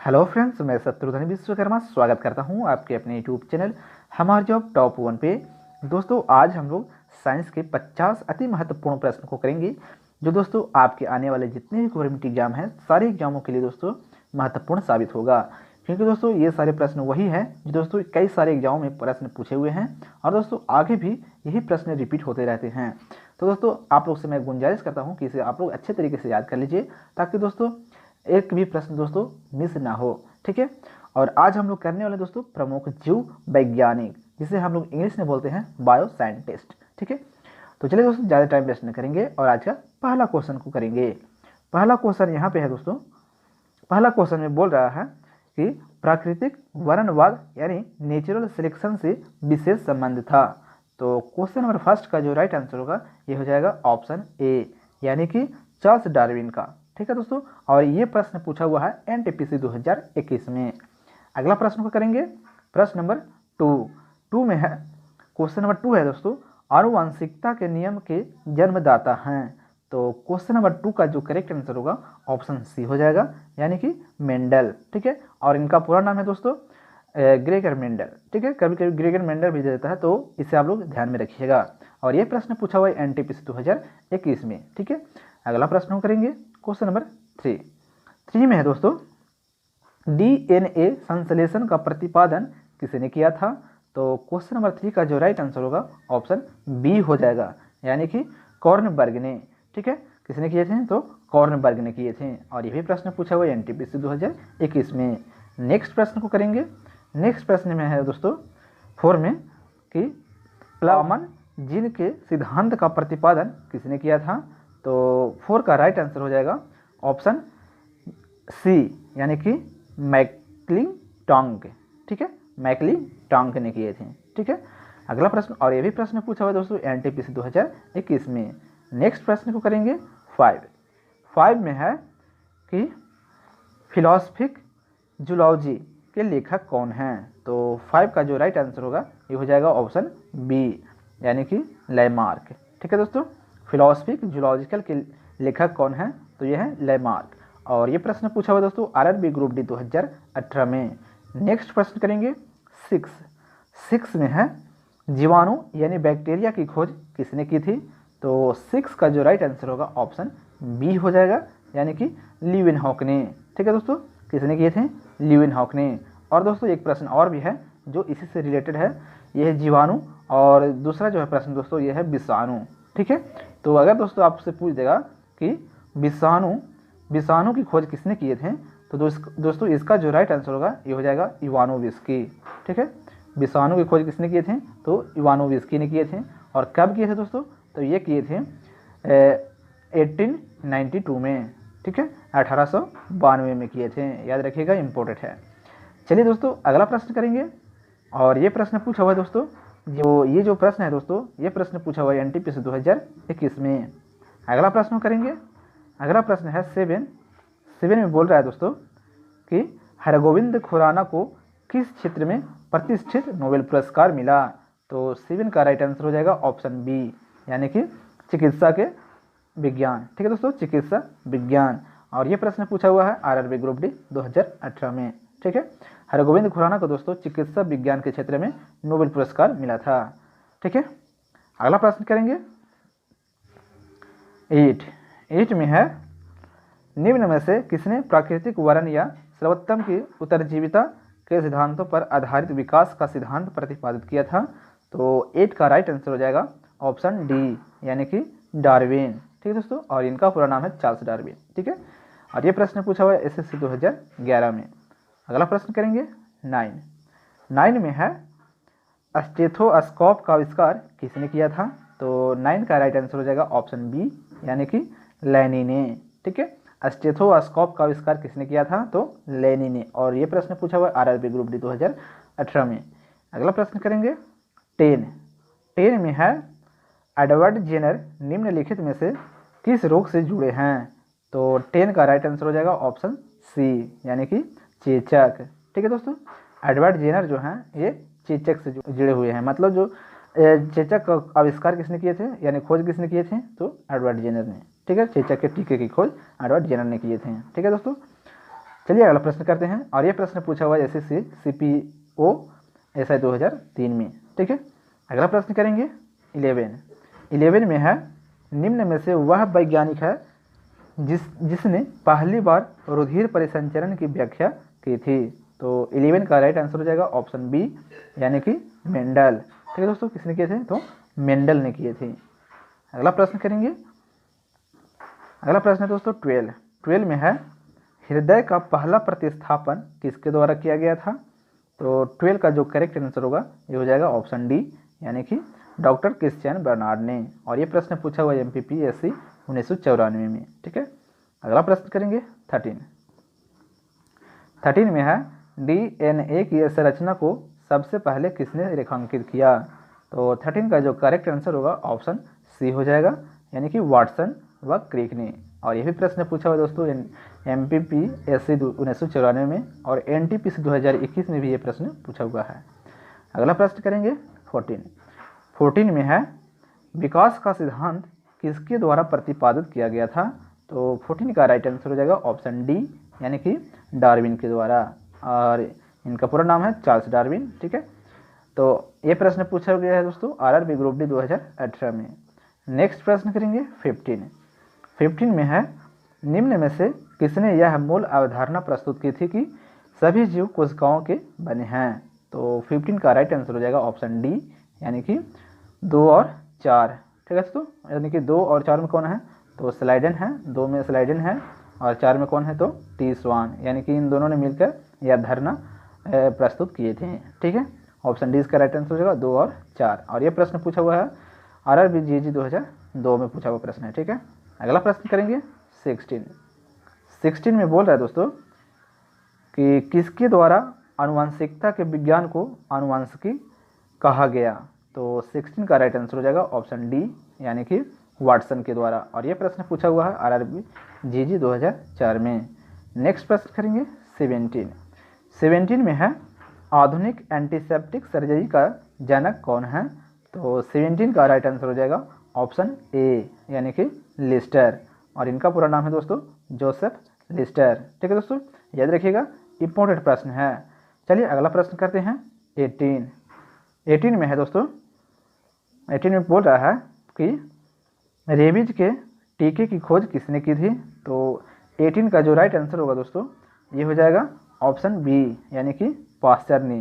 Hello friends, मैं शत्रुघ्न विश्वकर्मा स्वागत करता हूं आपके अपने यूट्यूब चैनल हमार जॉब टॉप 1 पे। दोस्तों, आज हम लोग साइंस के 50 अति महत्वपूर्ण प्रश्न को करेंगे, जो दोस्तों आपके आने वाले जितने भी गवर्नमेंट एग्जाम हैं सारे एग्जामों के लिए दोस्तों महत्वपूर्ण साबित होगा। क्योंकि दोस्तों ये सारे प्रश्न वही हैं जो दोस्तों कई सारे एग्जामों में प्रश्न पूछे हुए हैं और दोस्तों आगे भी यही प्रश्न रिपीट होते रहते हैं। तो दोस्तों आप लोग से मैं गुंजाइश करता हूँ कि इसे आप लोग अच्छे तरीके से याद कर लीजिए, ताकि दोस्तों एक भी प्रश्न दोस्तों मिस ना हो। ठीक है। और आज हम लोग करने वाले दोस्तों प्रमुख जीव वैज्ञानिक, जिसे हम लोग इंग्लिश में बोलते हैं बायो साइंटिस्ट। ठीक है। तो चलिए दोस्तों, ज़्यादा टाइम वेस्ट न करेंगे और आज का पहला क्वेश्चन को करेंगे। पहला क्वेश्चन यहाँ पे है दोस्तों। पहला क्वेश्चन में बोल रहा है कि प्राकृतिक वर्णवाद यानी नेचुरल सिलेक्शन से विशेष संबंध था। तो क्वेश्चन नंबर फर्स्ट का जो राइट आंसर होगा ये हो जाएगा ऑप्शन ए, यानी कि चार्ल्स डार्विन का। ठीक है दोस्तों, और ये प्रश्न पूछा हुआ है एनटीपीसी 2021 में। अगला प्रश्न को करेंगे, प्रश्न नंबर टू में है। क्वेश्चन नंबर 2 है दोस्तों, आनुवंशिकता के नियम के जन्मदाता हैं। तो क्वेश्चन नंबर 2 का जो करेक्ट आंसर होगा ऑप्शन सी हो जाएगा, यानी कि मेंडल। ठीक है, और इनका पूरा नाम है दोस्तों ग्रेगर मेंडल। ठीक है, कभी कभी ग्रेगर मेंडल भी दे देता है, तो इसे आप लोग ध्यान में रखिएगा। और ये प्रश्न पूछा हुआ है एनटीपीसी 2021 में। ठीक है, अगला प्रश्न करेंगे क्वेश्चन नंबर 3 में है दोस्तों, डीएनए संश्लेषण का प्रतिपादन किसने किया था। तो क्वेश्चन नंबर 3 का जो राइट आंसर होगा ऑप्शन बी हो जाएगा, यानी कि कॉर्नबर्ग ने। ठीक है, किसने किए थे, तो कॉर्नबर्ग ने किए थे। और ये भी प्रश्न पूछा हुआ है एनटीपीसी 2021 में। नेक्स्ट प्रश्न को करेंगे। नेक्स्ट प्रश्न में है दोस्तों 4 में कि प्लामन जीन के सिद्धांत का प्रतिपादन किसने किया था। तो 4 का राइट आंसर हो जाएगा ऑप्शन सी, यानी कि मैक्लिंटॉन्ग। ठीक है, मैक्लिंटॉन्ग ने किए थे। ठीक है, अगला प्रश्न, और ये भी प्रश्न पूछा हुआ है दोस्तों एनटीपीसी 2021 में। नेक्स्ट प्रश्न को करेंगे 5 में है कि फिलॉसफिक जूलॉजी के लेखक कौन हैं। तो 5 का जो राइट आंसर होगा ये हो जाएगा ऑप्शन बी, यानी कि लैमार्क। ठीक है दोस्तों, फिलॉसफिक जूलॉजिकल के लेखक कौन हैं, तो ये है लैमार्क। और ये प्रश्न पूछा हुआ दोस्तों आरआरबी ग्रुप डी 2018 में। नेक्स्ट प्रश्न करेंगे 6 में है, जीवाणु यानी बैक्टीरिया की खोज किसने की थी। तो 6 का जो राइट आंसर होगा ऑप्शन बी हो जाएगा, यानी कि लीवेनहॉक ने। ठीक है दोस्तों, किसने किए थे, लीवेनहॉक ने। और दोस्तों एक प्रश्न और भी है जो इसी से रिलेटेड है, यह है जीवाणु, और दूसरा जो है प्रश्न दोस्तों ये है विषाणु। ठीक है, तो अगर दोस्तों आपसे पूछ देगा कि विषाणु की खोज किसने किए थे, तो दोस्तों इसका जो राइट आंसर होगा ये हो जाएगा इवानोविस्की। ठीक है, विषाणु की खोज किसने किए थे, तो इवानोविस्की ने किए थे। और कब किए थे दोस्तों, तो ये किए थे 1892 में। ठीक है, 1892 में किए थे, याद रखिएगा, इंपॉर्टेंट है। चलिए दोस्तों अगला प्रश्न करेंगे। और ये प्रश्न पूछा हुआ है दोस्तों, ये जो प्रश्न है दोस्तों ये प्रश्न पूछा हुआ है एनटीपीसी 2021 में। अगला प्रश्न करेंगे। अगला प्रश्न है 7 में बोल रहा है दोस्तों कि हरगोविंद खुराना को किस क्षेत्र में प्रतिष्ठित नोबेल पुरस्कार मिला। तो 7 का राइट आंसर हो जाएगा ऑप्शन बी, यानी कि चिकित्सा के विज्ञान। ठीक है दोस्तों, चिकित्सा विज्ञान। और ये प्रश्न पूछा हुआ है आरआरबी ग्रुप डी 2018 में। ठीक है, हरगोविंद खुराना को दोस्तों चिकित्सा विज्ञान के क्षेत्र में नोबेल पुरस्कार मिला था। ठीक है, अगला प्रश्न करेंगे 8 में है, निम्न में से किसने प्राकृतिक वर्ण या सर्वोत्तम की उत्तरजीविता के सिद्धांतों पर आधारित विकास का सिद्धांत प्रतिपादित किया था। तो 8 का राइट आंसर हो जाएगा ऑप्शन डी, यानी कि डार्विन। ठीक है दोस्तों, और इनका पूरा नाम है चार्ल्स डार्विन। ठीक है, और ये प्रश्न पूछा हुआ है एसएससी 2011 में। अगला प्रश्न करेंगे 9 में है, स्टेथोस्कोप का आविष्कार किसने किया था। तो 9 का राइट आंसर हो जाएगा ऑप्शन बी, यानी कि लेनी ने। ठीक है, स्टेथोस्कोप का आविष्कार किसने किया था, तो लेनी ने। और ये प्रश्न पूछा हुआ है आरआरबी ग्रुप डी 2018 में। अगला प्रश्न करेंगे 10 में है, एडवर्ड जेनर निम्नलिखित में से किस रोग से जुड़े हैं। तो 10 का राइट आंसर हो जाएगा ऑप्शन सी, यानी कि चेचक। ठीक है दोस्तों, एडवर्ड जेनर जो हैं ये चेचक से जुड़े हुए हैं। मतलब जो चेचक का आविष्कार किसने किए थे, यानी खोज किसने किए थे, तो एडवर्ड जेनर ने। ठीक है, चेचक के टीके की खोज एडवर्ड जेनर ने किए थे। ठीक है दोस्तों, चलिए अगला प्रश्न करते हैं, और ये प्रश्न पूछा हुआ है एसएससी सीपीओ एसआई 2003 में। ठीक है, अगला प्रश्न करेंगे 11 में है, निम्न में से वह वैज्ञानिक है जिसने पहली बार रुधिर परिसंचरण की व्याख्या की थी। तो 11 का राइट आंसर हो जाएगा ऑप्शन बी, यानी कि मेंडल। ठीक है दोस्तों, किसने किए थे? तो मेंडल ने किए थे। अगला प्रश्न करेंगे, अगला प्रश्न है दोस्तों 12 में है, हृदय का पहला प्रतिस्थापन किसके द्वारा किया गया था? तो 12 का जो करेक्ट आंसर होगा ये हो जाएगा ऑप्शन डी, यानी कि डॉक्टर क्रिश्चियन बर्नार्ड ने। और ये प्रश्न पूछा हुआ MPPSC 1994 में। ठीक है, अगला प्रश्न करेंगे 13 में है, DNA की संरचना को सबसे पहले किसने रेखांकित किया? तो 13 का जो करेक्ट आंसर होगा ऑप्शन सी हो जाएगा, यानी कि वाटसन व क्रिक ने। और ये भी प्रश्न पूछा हुआ दोस्तों MPPSC 1994 में, और NTPC 2021 में भी ये प्रश्न पूछा हुआ है। अगला प्रश्न करेंगे 14 में है, विकास का सिद्धांत किसके द्वारा प्रतिपादित किया गया था? तो 14 का राइट आंसर हो जाएगा ऑप्शन डी, यानी कि डार्विन के द्वारा, और इनका पूरा नाम है चार्ल्स डार्विन। ठीक है, तो ये प्रश्न पूछा गया है दोस्तों RRB ग्रुप डी 2018 में। नेक्स्ट प्रश्न करेंगे 15 में है, निम्न में से किसने यह मूल अवधारणा प्रस्तुत की थी कि सभी जीव कोशिकाओं के बने हैं? तो 15 का राइट आंसर हो जाएगा ऑप्शन डी, यानी कि 2 और 4। ठीक है दोस्तों, यानी कि 2 और 4 में कौन है? तो स्लाइडेन है, 2 में स्लाइडेन है, और 4 में कौन है? तो टी स्वान, यानी कि इन दोनों ने मिलकर यह धारणा प्रस्तुत किए थे। ठीक है, ऑप्शन डी इसका राइट आंसर हो जाएगा 2 और 4। और ये प्रश्न पूछा हुआ है RRB GG 2002 में पूछा हुआ प्रश्न है। ठीक है, अगला प्रश्न करेंगे 16 में बोल रहा है दोस्तों कि किसके द्वारा आनुवंशिकता के विज्ञान को आनुवंशिकी कहा गया? तो 16 का राइट आंसर हो जाएगा ऑप्शन डी, यानी कि वाटसन के द्वारा। और ये प्रश्न पूछा हुआ है RRB GG 2004 में। नेक्स्ट प्रश्न करेंगे 17 में है, आधुनिक एंटीसेप्टिक सर्जरी का जनक कौन है? तो 17 का राइट आंसर हो जाएगा ऑप्शन ए, यानी कि लिस्टर, और इनका पूरा नाम है दोस्तों जोसेफ लिस्टर। ठीक है दोस्तों, याद रखिएगा, इंपॉर्टेंट प्रश्न है। चलिए अगला प्रश्न करते हैं 18 में है दोस्तों, 18 में बोल रहा है कि रेबीज के टीके की खोज किसने की थी? तो 18 का जो राइट आंसर होगा दोस्तों ये हो जाएगा ऑप्शन बी, यानी कि पास्चर ने,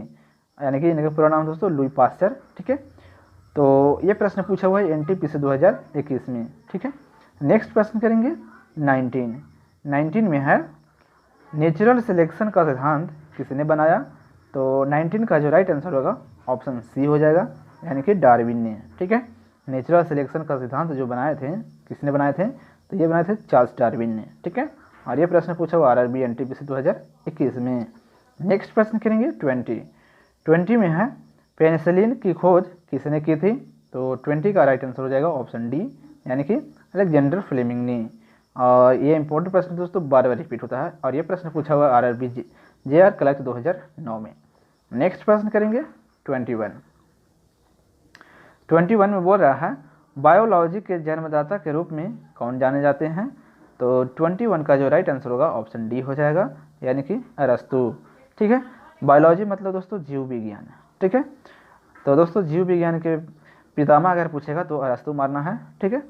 यानी कि इनका पूरा नाम दोस्तों लुई पास्चर। ठीक है, तो ये प्रश्न पूछा हुआ है NTPC 2021 में। ठीक है, नेक्स्ट प्रश्न करेंगे 19 में है, नेचुरल सिलेक्शन का सिद्धांत किसने बनाया? तो 19 का जो राइट आंसर होगा ऑप्शन सी हो जाएगा, यानी कि डार्विन ने। ठीक है, नेचुरल सिलेक्शन का सिद्धांत जो बनाए थे, किसने बनाए थे? तो ये बनाए थे चार्ल्स डार्विन ने। ठीक है, और ये प्रश्न पूछा हुआ RRB NTPC 2021 में। नेक्स्ट प्रश्न करेंगे 20 में है, पेनिसिलिन की खोज किसने की थी? तो 20 का राइट आंसर हो जाएगा ऑप्शन डी, यानी कि अलेक्जेंडर फ्लेमिंग ने। और ये इंपॉर्टेंट प्रश्न दोस्तों बार बार रिपीट होता है, और ये प्रश्न पूछा हुआ RRB JR क्लर्क 2009 में। नेक्स्ट प्रश्न करेंगे 21 में बोल रहा है, बायोलॉजी के जन्मदाता के रूप में कौन जाने जाते हैं? तो 21 का जो राइट आंसर होगा ऑप्शन डी हो जाएगा, यानी कि अरस्तु। ठीक है, बायोलॉजी मतलब दोस्तों जीव विज्ञान। ठीक है, तो दोस्तों जीव विज्ञान के पितामह अगर पूछेगा तो अरस्तु मारना है। ठीक है,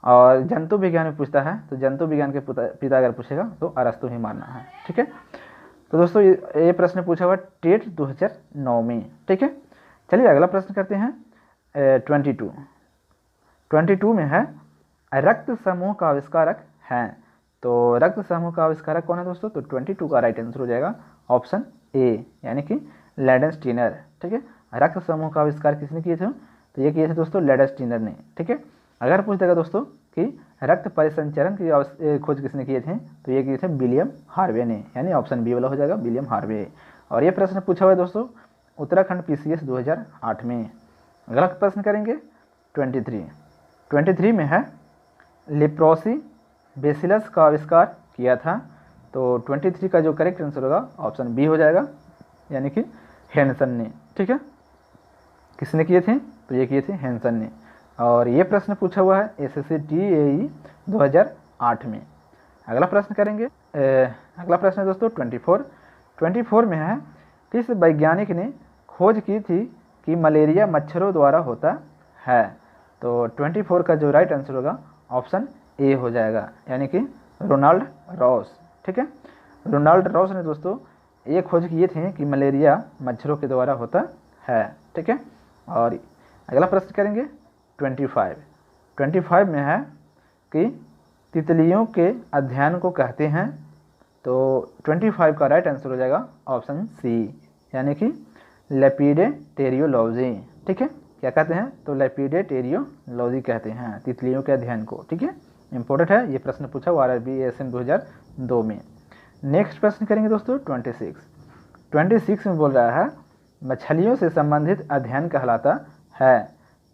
और जंतु विज्ञान में पूछता है तो जंतु विज्ञान के पिता अगर पूछेगा तो अरस्तु ही मारना है। ठीक है, तो दोस्तों ये प्रश्न पूछा हुआ टेट 2009 में। ठीक है, चलिए अगला प्रश्न करते हैं 22 में है, रक्त समूह का आविष्कारक है? तो रक्त समूह का आविष्कारक कौन है दोस्तों? तो 22 का राइट आंसर हो जाएगा ऑप्शन ए, यानी कि लेडेनस्टीनर। ठीक है, रक्त समूह का आविष्कार किसने किए थे? तो ये किए थे दोस्तों लेडेनस्टीनर ने। ठीक है, अगर पूछ देगा दोस्तों कि रक्त परिसंचरण की खोज किसने किए थे? तो ये किए थे विलियम हार्वे ने, यानी ऑप्शन बी वाला हो जाएगा विलियम हार्वे। और ये प्रश्न पूछा हुआ है दोस्तों उत्तराखंड PCS 2008 में। अगला प्रश्न करेंगे 23 में है, लेप्रोसी बेसिलस का आविष्कार किया था? तो 23 का जो करेक्ट आंसर होगा ऑप्शन बी हो जाएगा, यानी कि हैंसन ने। ठीक है, किसने किए थे? तो ये किए थे हैंसन ने। और ये प्रश्न पूछा हुआ है SSC TAE 2008 में। अगला प्रश्न करेंगे अगला प्रश्न है दोस्तों 24 में है, किस वैज्ञानिक ने खोज की थी कि मलेरिया मच्छरों द्वारा होता है। तो 24 का जो राइट आंसर होगा ऑप्शन ए हो जाएगा, यानी कि रोनाल्ड रॉस। ठीक है, रोनाल्ड रॉस ने दोस्तों ये खोज किए थे कि मलेरिया मच्छरों के द्वारा होता है। ठीक है, और अगला प्रश्न करेंगे 25 में है कि तितलियों के अध्ययन को कहते हैं। तो 25 का राइट आंसर हो जाएगा ऑप्शन सी, यानी कि लेपिडेटेरियोलॉजी। ठीक है, क्या कहते हैं, तो लेपिडेटेरियोलॉजी कहते हैं तितलियों के अध्ययन को। ठीक है, इंपॉर्टेंट है, ये प्रश्न पूछा हुआ RRB ASM 2002 में। नेक्स्ट प्रश्न करेंगे दोस्तों 26 में बोल रहा है मछलियों से संबंधित अध्ययन कहलाता है।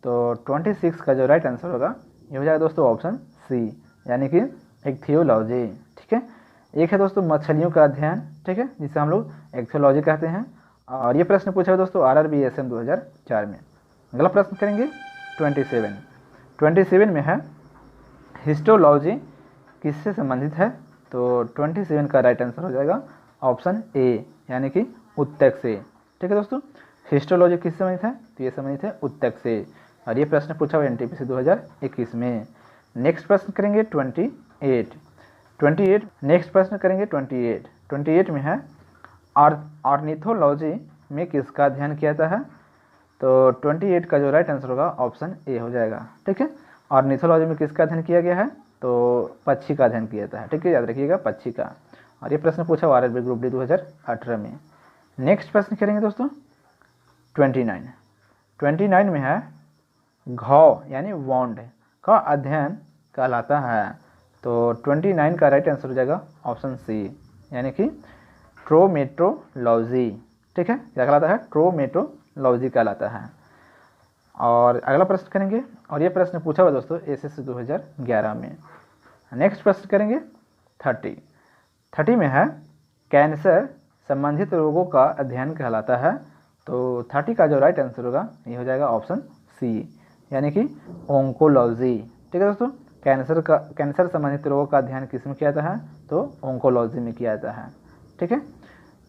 तो 26 का जो राइट आंसर होगा ये हो जाएगा दोस्तों ऑप्शन सी, यानी कि इक्थियोलॉजी। ठीक है, एक है दोस्तों मछलियों का अध्ययन, ठीक है, जिसे हम लोग इक्थियोलॉजी कहते हैं, और ये प्रश्न पूछा है दोस्तों RRB ASM 2004 में। अगला प्रश्न करेंगे 27 में है हिस्टोलॉजी किससे संबंधित है। तो 27 का राइट आंसर हो जाएगा ऑप्शन ए, यानी कि उत्तक से। ठीक है दोस्तों, हिस्टोलॉजी किससे संबंधित है, तो ये संबंधित है उत्तक से, और ये प्रश्न पूछा हुआ NTPC 2021 में। नेक्स्ट प्रश्न करेंगे 28 नेक्स्ट प्रश्न करेंगे 28 में है ऑर्निथोलॉजी में किसका अध्ययन किया जाता है। तो 28 का जो राइट आंसर होगा ऑप्शन ए हो जाएगा। ठीक है, ऑर्निथोलॉजी में किसका अध्ययन किया गया है, तो पक्षी का अध्ययन किया जाता है। ठीक है, याद रखिएगा पक्षी का, और ये प्रश्न पूछा हुआ RRB ग्रुप डी 2018 में। नेक्स्ट प्रश्न करेंगे दोस्तों 29 में है घाव यानी वॉन्ड का अध्ययन कहलाता है। तो 29 का राइट आंसर हो जाएगा ऑप्शन सी, यानी कि ट्रोमेटोलॉजी। ठीक है, क्या कहलाता है, ट्रोमेटोलॉजी कहलाता है। और अगला प्रश्न करेंगे, और ये प्रश्न पूछा हुआ दोस्तों SSC 2011 में। नेक्स्ट प्रश्न करेंगे 30 में है कैंसर संबंधित रोगों का अध्ययन कहलाता है। तो 30 का जो राइट आंसर होगा ये हो जाएगा ऑप्शन सी, यानी कि ओंकोलॉजी। ठीक है दोस्तों, कैंसर संबंधित रोगों का अध्ययन किस में किया जाता है, तो ओंकोलॉजी में किया जाता है। ठीक है,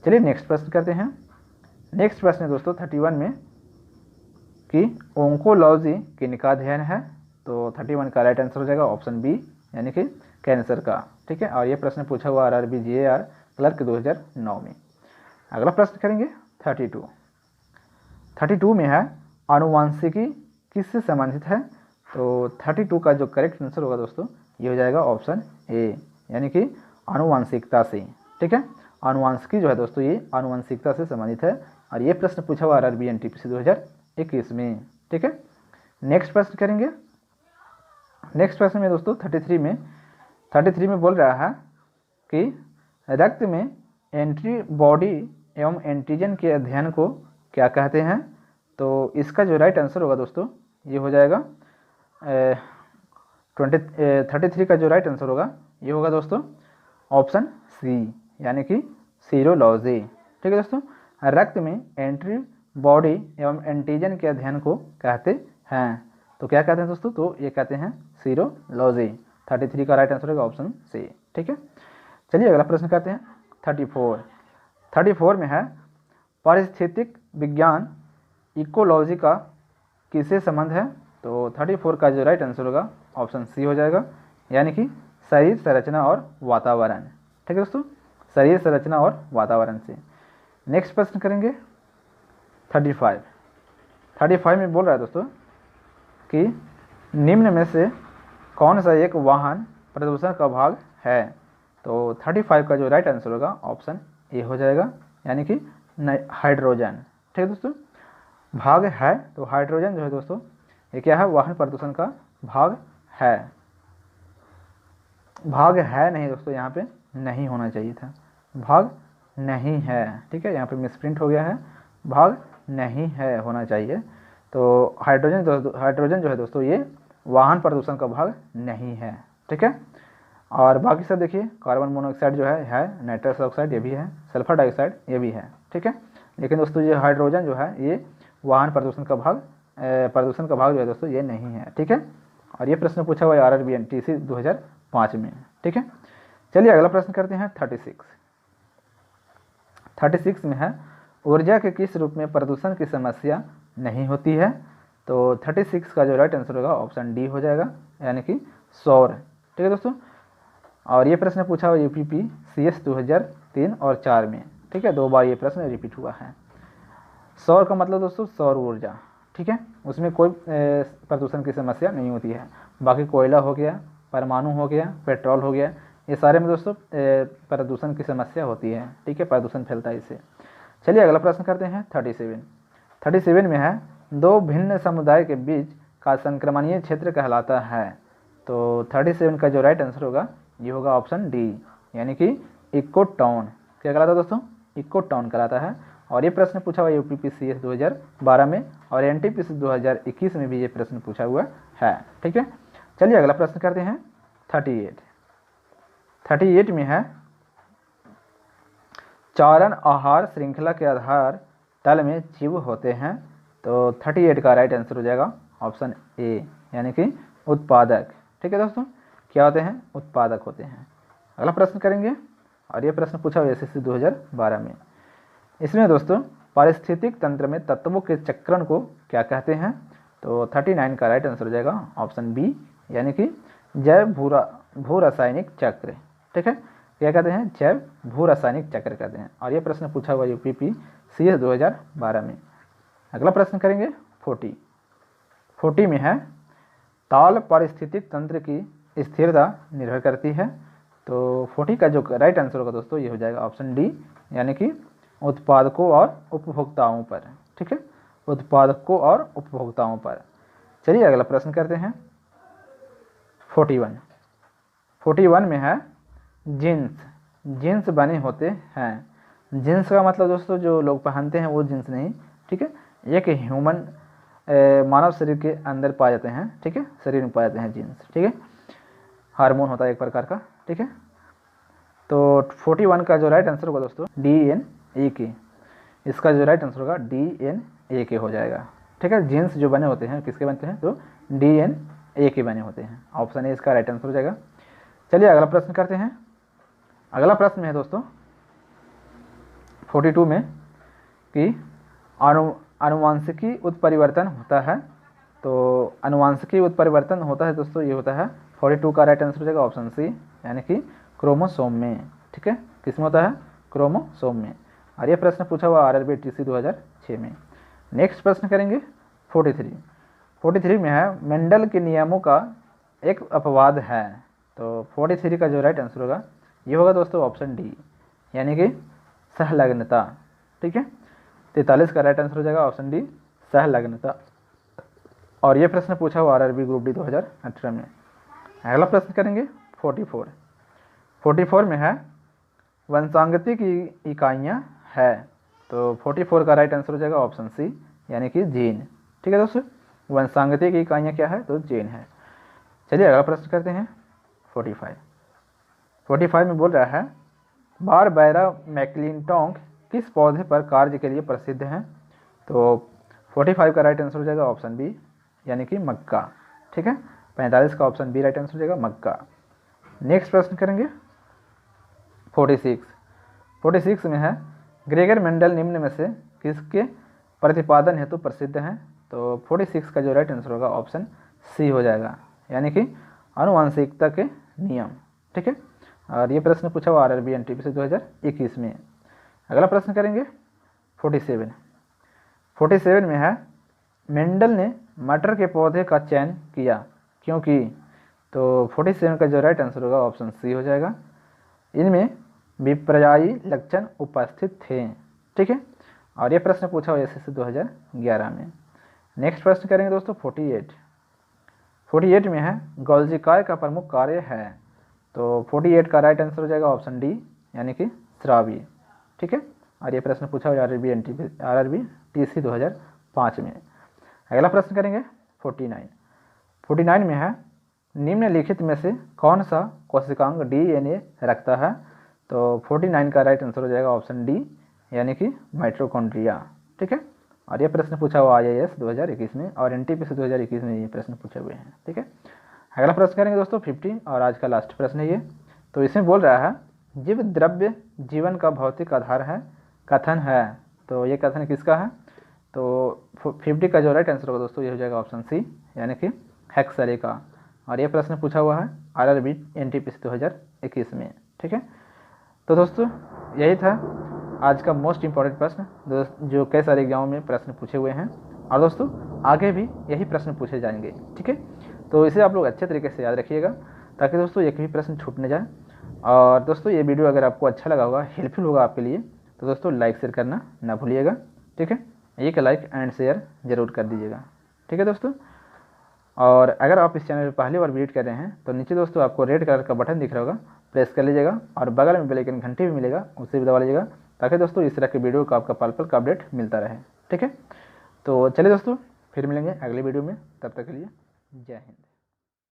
चलिए नेक्स्ट प्रश्न करते हैं। नेक्स्ट प्रश्न है दोस्तों 31 में कि ओंकोलॉजी किनका अध्ययन है। तो 31 का राइट आंसर हो जाएगा ऑप्शन बी, यानी कि कैंसर का। ठीक है, और ये प्रश्न पूछा हुआ RRB GAR क्लर्क 2009 में। अगला प्रश्न करेंगे 32 में है आनुवांशिकी किससे संबंधित है। तो 32 का जो करेक्ट आंसर होगा दोस्तों ये हो जाएगा ऑप्शन ए, यानी कि आनुवांशिकता से। ठीक है, आनुवांशिकी जो है दोस्तों ये आनुवांशिकता से संबंधित है, और ये प्रश्न पूछा हुआ RRB NTPC 2021 में। ठीक है, नेक्स्ट प्रश्न करेंगे। नेक्स्ट प्रश्न में दोस्तों 33 में बोल रहा है कि रक्त में एंटीबॉडी एवं एंटीजन के अध्ययन को क्या कहते हैं। तो इसका जो राइट आंसर होगा दोस्तों ये हो जाएगा 33 का जो राइट आंसर होगा ये होगा दोस्तों ऑप्शन सी, यानी कि सीरोलॉजी। ठीक है दोस्तों, रक्त में एंटीबॉडी एवं एंटीजन के अध्ययन को कहते हैं। तो क्या कहते हैं दोस्तों, तो ये कहते हैं सीरोलॉजी। 33 का राइट आंसर होगा ऑप्शन सी। ठीक है, चलिए अगला प्रश्न करते हैं 34 में है पारिस्थितिक विज्ञान इकोलॉजी का किससे संबंध है। तो 34 का जो राइट आंसर होगा ऑप्शन सी हो जाएगा, यानी कि शरीर संरचना और वातावरण। ठीक है दोस्तों, शरीर संरचना और वातावरण से। नेक्स्ट प्रश्न करेंगे 35 में बोल रहा है दोस्तों कि निम्न में से कौन सा एक वाहन प्रदूषण का भाग है। तो 35 का जो राइट आंसर होगा ऑप्शन ए हो जाएगा, यानी कि हाइड्रोजन। ठीक है दोस्तों, भाग है, तो हाइड्रोजन जो है दोस्तों ये क्या है, वाहन प्रदूषण का भाग है। भाग है नहीं दोस्तों, यहाँ पे नहीं होना चाहिए था, भाग नहीं है। ठीक है, यहाँ पे मिसप्रिंट हो गया है, भाग नहीं है होना चाहिए। तो हाइड्रोजन जो है दोस्तों ये वाहन प्रदूषण का भाग नहीं है। ठीक है, और बाकी सब देखिए कार्बन मोनोऑक्साइड जो है, नाइट्रस ऑक्साइड ये भी है, सल्फर डाइऑक्साइड ये भी है। ठीक है, लेकिन दोस्तों ये हाइड्रोजन जो है ये वाहन प्रदूषण का भाग जो है दोस्तों ये नहीं है। ठीक है, और ये प्रश्न पूछा हुआ है RRB NTPC 2005 में। ठीक है, चलिए अगला प्रश्न करते हैं 36 में है ऊर्जा के किस रूप में प्रदूषण की समस्या नहीं होती है। तो 36 का जो राइट आंसर होगा ऑप्शन डी हो जाएगा, यानी कि सौर। ठीक है दोस्तों, और ये प्रश्न पूछा हुआ UPPCS 2003 और 4 में। ठीक है, 2 बार ये प्रश्न रिपीट हुआ है। सौर का मतलब दोस्तों सौर ऊर्जा। ठीक है, उसमें कोई प्रदूषण की समस्या नहीं होती है। बाकी कोयला हो गया, परमाणु हो गया, पेट्रोल हो गया, ये सारे में दोस्तों प्रदूषण की समस्या होती है। ठीक है, प्रदूषण फैलता है इससे। चलिए अगला प्रश्न करते हैं 37 में है दो भिन्न समुदाय के बीच का संक्रमणीय क्षेत्र कहलाता है। तो 37 का जो राइट आंसर होगा ये होगा ऑप्शन डी, यानी कि इको टाउन। क्या कहलाता है दोस्तों? इको टाउन कहलाता है। और ये प्रश्न पूछा हुआ UPPCS 2012 में और NTPC 2021 में भी ये प्रश्न पूछा हुआ है। ठीक है, चलिए अगला प्रश्न करते हैं 38 में है चारण आहार श्रृंखला के आधार तल में जीव होते हैं। तो 38 का राइट आंसर हो जाएगा ऑप्शन ए, यानी कि उत्पादक। ठीक है दोस्तों, क्या होते हैं? उत्पादक होते हैं। अगला प्रश्न करेंगे, और ये प्रश्न पूछा हुआ SSC 2012 में। इसमें दोस्तों पारिस्थितिक तंत्र में तत्वों के चक्रण को क्या कहते हैं? तो 39 का राइट आंसर हो जाएगा ऑप्शन बी, यानी कि जैव भू रासायनिक चक्र। ठीक है, क्या कहते हैं? जैव भू रासायनिक चक्र कहते हैं। और ये प्रश्न पूछा हुआ UPPCS 2012 में। अगला प्रश्न करेंगे 40 में है ताल पारिस्थितिक तंत्र की स्थिरता निर्भर करती है। तो 40 का जो राइट आंसर होगा दोस्तों ये हो जाएगा ऑप्शन डी, यानी कि उत्पादकों और उपभोक्ताओं पर। ठीक है, उत्पादकों और उपभोक्ताओं पर। चलिए अगला प्रश्न करते हैं 41 में है जीन्स बने होते हैं। जीन्स का मतलब दोस्तों जो लोग पहनते हैं वो जीन्स नहीं। ठीक है, एक ह्यूमन मानव शरीर के अंदर पाए जाते हैं। ठीक है, शरीर में पाए जाते हैं जीन्स। ठीक है, हार्मोन होता है एक प्रकार का। ठीक है, तो 41 का जो राइट आंसर होगा दोस्तों DNA। इसका जो राइट आंसर होगा DNA हो जाएगा। ठीक है, जीन्स जो बने होते हैं किसके बनते हैं? तो DNA के बने होते हैं। ऑप्शन ए इसका राइट आंसर हो जाएगा। चलिए अगला प्रश्न करते हैं। अगला प्रश्न है दोस्तों 42 में कि अनुवांशिकी उत्परिवर्तन होता है। तो अनुवांशिकी उत्परिवर्तन होता है दोस्तों, ये होता है 42 का राइट आंसर हो जाएगा ऑप्शन सी, यानी कि क्रोमोसोम में। ठीक है, किसमें होता है? क्रोमोसोम में। और ये प्रश्न पूछा हुआ RRB TC 2006 में। नेक्स्ट प्रश्न करेंगे 43 में है मेंडल के नियमों का एक अपवाद है। तो 43 का जो राइट आंसर होगा ये होगा दोस्तों ऑप्शन डी, यानी कि सहलग्नता। ठीक है, 43 का राइट आंसर हो जाएगा ऑप्शन डी, सहलग्नता। और ये प्रश्न पूछा हुआ RRB ग्रुप डी 2018 में। अगला प्रश्न करेंगे 44 में है वंशांगति की इकाइयाँ है। तो 44 का राइट आंसर हो जाएगा ऑप्शन सी, यानी कि जीन। ठीक है दोस्तों, वंशांगति की इकाइयाँ क्या है? तो जीन है। चलिए अगला प्रश्न करते हैं 45 में बोल रहा है बारबैरा मैक्लिंटोक किस पौधे पर कार्य के लिए प्रसिद्ध हैं? तो 45 का राइट आंसर हो जाएगा ऑप्शन बी, यानी कि मक्का। ठीक है, 45 का ऑप्शन बी राइट आंसर हो जाएगा मक्का। नेक्स्ट प्रश्न करेंगे 46 में है ग्रेगर मेंडल निम्न में से किसके प्रतिपादन हेतु प्रसिद्ध हैं? तो 46 का जो राइट आंसर होगा ऑप्शन सी हो जाएगा, यानी कि आनुवंशिकता के नियम। ठीक है, और ये प्रश्न पूछा हुआ RRB NTPC 2021 में। अगला प्रश्न करेंगे 47 में है मेंडल ने मटर के पौधे का चयन किया क्योंकि? तो 47 का जो राइट आंसर होगा ऑप्शन सी हो जाएगा, इनमें विपर्यायी लक्षण उपस्थित थे। ठीक है, और ये प्रश्न पूछा हुआ SSC 2011 में। नेक्स्ट प्रश्न करेंगे दोस्तों 48 में है गोल्जीकाय का प्रमुख कार्य है। तो 48 का राइट आंसर हो जाएगा ऑप्शन डी, यानी कि स्रावी। ठीक है, और ये प्रश्न पूछा हुआ RRB TC 2005 में। अगला प्रश्न करेंगे 49 में है निम्नलिखित में से कौन सा कोशिकांग DNA रखता है? तो 49 का राइट आंसर हो जाएगा ऑप्शन डी, यानी कि माइटोकॉन्ड्रिया। ठीक है, और ये प्रश्न पूछा हुआ IAS 2021 में और NTPC 2021 में ये प्रश्न पूछे हुए हैं। ठीक है, अगला प्रश्न करेंगे दोस्तों 50 और आज का लास्ट प्रश्न है ये। तो इसमें बोल रहा है जीव द्रव्य जीवन का भौतिक आधार है, कथन है। तो ये कथन किसका है? तो 50 का जो राइट आंसर होगा दोस्तों ये हो जाएगा ऑप्शन सी, यानी कि हेक्सरे का। और ये प्रश्न पूछा हुआ है आरआरबी एनटीपीसी 2021 में। ठीक है, तो दोस्तों यही था आज का मोस्ट इम्पॉर्टेंट प्रश्न जो कई सारे एग्जामों में प्रश्न पूछे हुए हैं, और दोस्तों आगे भी यही प्रश्न पूछे जाएंगे। ठीक है, तो इसे आप लोग अच्छे तरीके से याद रखिएगा ताकि दोस्तों एक भी प्रश्न छूट न जाए। और दोस्तों ये वीडियो अगर आपको अच्छा लगा होगा, हेल्पफुल होगा आपके लिए, तो दोस्तों लाइक शेयर करना ना भूलिएगा। ठीक है, एक लाइक एंड शेयर ज़रूर कर दीजिएगा। ठीक है दोस्तों, और अगर आप इस चैनल पर पहली बार विजिट कर रहे हैं तो नीचे दोस्तों आपको रेड कलर का बटन दिख रहा होगा, प्रेस कर लीजिएगा, और बगल में बेल आइकन घंटी भी मिलेगा, उसे भी दबा लीजिएगा ताकि दोस्तों इस तरह के वीडियो का आपका पल पल का अपडेट मिलता रहे। ठीक है, तो चलिए दोस्तों फिर मिलेंगे अगले वीडियो में, तब तक के लिए जय हिंद।